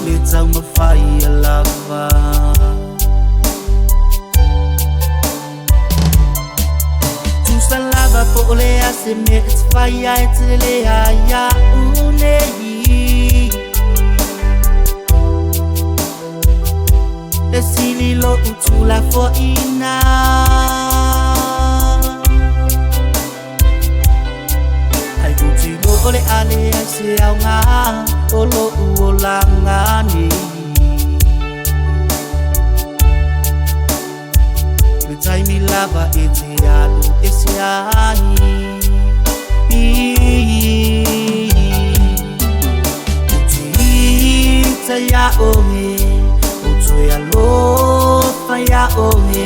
le tau mawhai a lava Tusa lava po le ase me it's whai ai te le aia unei Le sili lo utula fo ina Ai uti lo ole ale ai se au ngā O lo u o la ngani Le taimi lava e te alu e se ai Uti ta ya o me Soya lo faya oe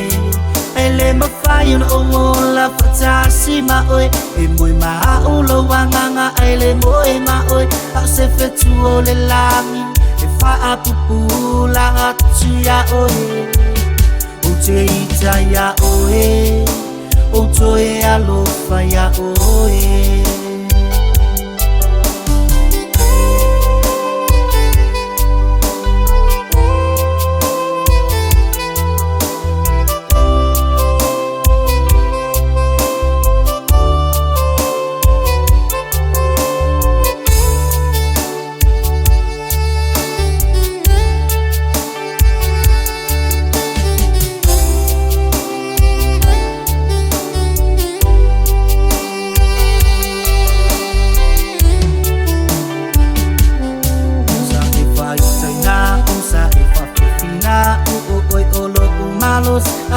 ele mafai no la fatasi ma oe e moi ma ulo wanganga ele moi ma oe au se fetu ole lami e fa apupu la atuya oe o te ita ya oe o toe alo faya oe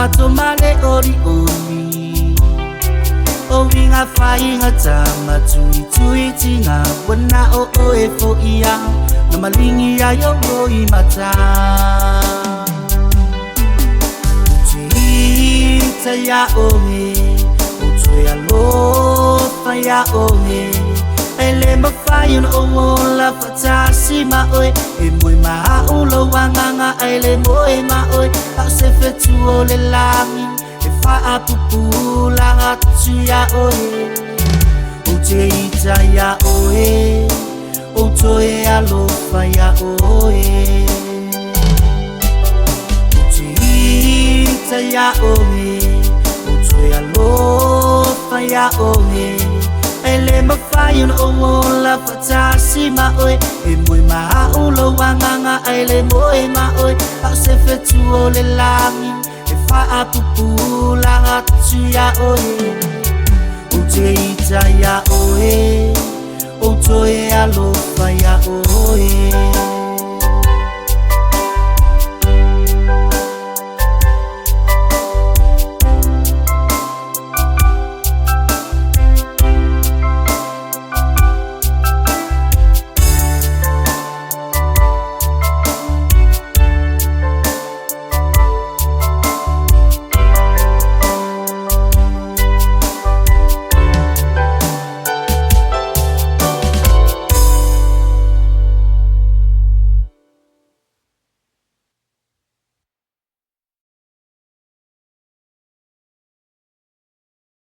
Ato male ori ori O winga whainga tama tui tui tinga Wana o o e fo ia Na malingi a yongo I mata Uti ya ohe Uto ya lofa ya ohe Ele mawhai o la fatasi ma oe E moi ma ulo wanganga ele moi ma oe Au se fetu o le lami E wha apupu la atu ya oe O te ita ya oe O toe alofa ya oe O te ita ya oe O toe alofa ya oe Ele mawhai o la fatasi ma oe E moi ma ulo wanganga ele moi ma oe Au se fetu o le lami E wha apupu la atu ya oe O te ita ya oe O toe alofa ya oe